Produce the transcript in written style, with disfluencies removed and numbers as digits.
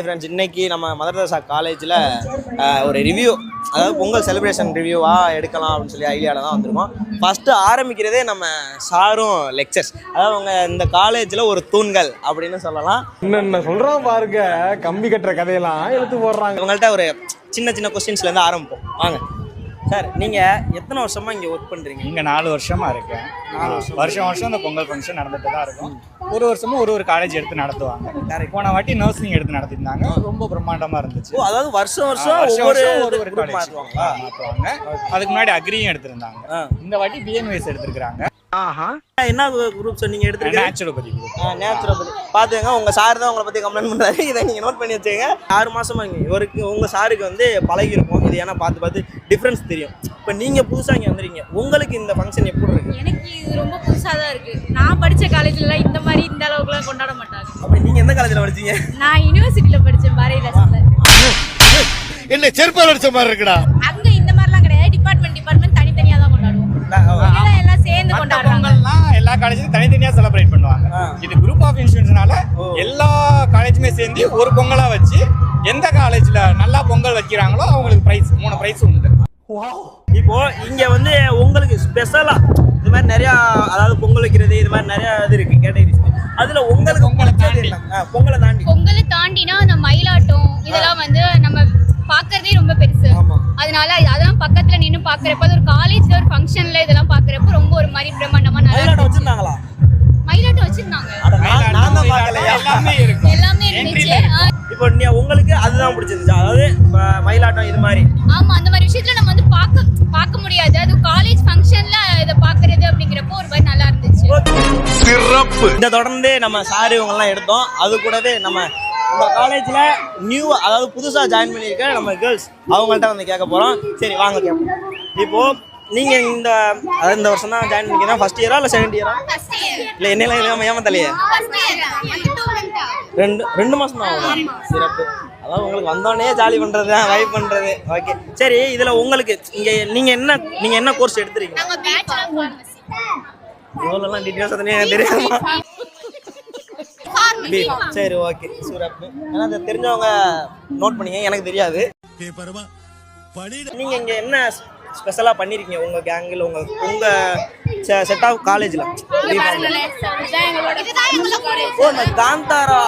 Friends, இன்னைக்கு நம்ம mother Teresa காலேஜில் ஒரு ரிவ்யூ, அதாவது பொங்கல் செலிப்ரேஷன் ரிவ்யூவாக எடுக்கலாம் அப்படின்னு சொல்லி ஐடியாவில் தான் வந்திருக்கோம். ஃபஸ்ட்டு ஆரம்பிக்கிறதே நம்ம சாரும் லெக்சர்ஸ், அதாவது அவங்க இந்த காலேஜில் ஒரு தூண்கள் அப்படின்னு சொல்லலாம். என்ன சொல்கிறோம் பாருங்க, கம்பி கட்டுற கதையெல்லாம் எடுத்து போடுறாங்க. இவங்கள்ட்ட ஒரு சின்ன சின்ன கொஸ்டின்ஸ்லேருந்து ஆரம்பிப்போம். வாங்க சார், நீங்கள் எத்தனை வருஷமாக இங்கே ஒர்க் பண்ணுறீங்க? இங்கே 4 வருஷமாக இருக்கேன். வருஷம் இந்த பொங்கல் ஃபங்க்ஷன் நடந்துட்டு தான் இருக்கும். ஒரு வருஷமும் ஒரு காலேஜ் எடுத்து நடத்துவாங்க. போன வாட்டி நர்சிங் எடுத்து நடத்திருந்தாங்க, ரொம்ப பிரம்மாண்டமாக இருந்துச்சு. அதாவது வருஷம் ஒரு காலேஜ் மாற்றுவாங்க. அதுக்கு முன்னாடி அக்ரியும் எடுத்திருந்தாங்க. இந்த வாட்டி பிஎன்விஎஸ் எடுத்திருக்கிறாங்க. என்ன குரூப் சொன்னீங்க? எடுத்துருக்கீங்க நேச்சுரோபதி. நேச்சுரோபதி பார்த்துங்க. உங்க சார் தான் உங்களை பத்தி கம்ப்ளைண்ட் பண்றாரு, இதை நீங்க நோட் பண்ணி வச்சுங்க. 6 மாசமா இவருக்கு உங்க சாருக்கு வந்து பழகி இருக்கும் இது, ஏன்னா பார்த்து டிஃபரன்ஸ் தெரியும். இப்போ நீங்க புதுசா இங்க வந்துறீங்க, உங்களுக்கு இந்த ஃபங்க்ஷன் எப்படி இருக்கு? எனக்கு இது ரொம்ப புதுசா தான் இருக்கு. நான் படிச்ச காலேஜ்ல இந்த மாதிரி இந்த அளவுக்குலாம் கொண்டாட மாட்டாங்க. அப்படி நீங்க எந்த காலேஜ்ல படிச்சீங்க? நான் யுனிவர்சிட்டில படிச்சேன், பாரதிதாசன்ல. என்ன செருப்பால் அடிச்ச மாதிரி இருக்குடா. அங்க இந்த மாதிரிலாம் கிடையாது. டிபார்ட்மெண்ட் தனித்தனியா தான் கொண்டாடுவோம். எல்லாம் சேர்ந்து கொண்டாடுறாங்க. எல்லா காலேஜும் தனித்தனியா செலிப்ரேட் பண்ணுவாங்க. இது குரூப் ஆஃப் இன்ஸ்டிடியூஷனால எல்லா காலேஜுமே சேர்ந்து ஒரு பொங்கலா வச்சு எந்த காலேஜ்ல நல்லா பொங்கல் வைக்கிறாங்களோ அவங்களுக்கு பிரைஸ் 3 பிரைஸ் உண்டு. இப்போ இங்க வந்து உங்களுக்கு ஸ்பெஷலா இது மாதிரி நிறைய, அதாவது பொங்கல் வைக்கிறது இது மாதிரி நிறைய இது இருக்கு கேட்டகரிஸ். அதுல உங்களுக்கு பொங்கலை தாண்டினா அந்த மயிலாட்டம் இதெல்லாம் வந்து நம்ம பாக்குறதே ரொம்ப பெருசு. அதனால அதெல்லாம் பக்கத்துல நின்று பாக்குறப்ப, அது ஒரு காலேஜ்ல ஒரு ஃபங்க்ஷன்ல இதெல்லாம் பாக்குறப்ப ரொம்ப ஒரு மாதிரி பிரம்மாண்டமா நல்லா வச்சிருந்தாங்களா? மயிலாட்டம் வச்சிருந்தாங்க. எல்லாமே இருந்துச்சு. இப்போ உங்களுக்கு அதுதான் பிடிச்சிருந்துச்சு, அதாவது மயிலாட்டம் இது மாதிரி? ஆமா, அந்த மாதிரி விஷயத்துல நம்ம வந்து பார்க்க முடியாது. அது காலேஜ் ஃபங்க்ஷன்ல இத பாக்குறது அப்படிங்கறப்போ ஒரு மாதிரி நல்லா இருந்துச்சு. சிறப்பு. இந்த தொடர்ந்து நம்ம சார் இவங்க எல்லாம் எடுத்தோம். அது கூடவே நம்ம இந்த காலேஜ்ல நியூ, அதாவது புதுசா ஜாயின் பண்ணியிருக்க நம்ம கேர்ள்ஸ், அவங்கள்ட்ட வந்து கேட்க போறோம். சரி வாங்க கேட்போம். இப்போ நீங்க இந்த வருஷம் தான் ஜாயின் பண்ணிக்கிறீங்க. ஃபர்ஸ்ட் இயரா இல்ல செகண்ட் இயரா? இல்ல என்னெல்லாம் ஏமாத்தலையே, 2 மாசம் தான். சிறப்பு. அதாவது உங்களுக்கு வந்தோடனே ஜாலி பண்றது தான், வைப் பண்றது. ஓகே சரி, இதுல உங்களுக்கு நீங்க என்ன கோர்ஸ் எடுத்துறீங்க? இவ்வளோலாம் டீட்டெயில்ஸ் எனக்கு தெரியாமா? சரி ஓகே, சிறப்பு. ஏன்னா அதை தெரிஞ்சவங்க நோட் பண்ணிங்க, எனக்கு தெரியாது. நீங்க இங்க என்ன ஸ்பெஷலா பண்ணிருக்கீங்க உங்க கேங்கில், உங்க செட் ஆஃப் காலேஜ்ல? காந்தாரா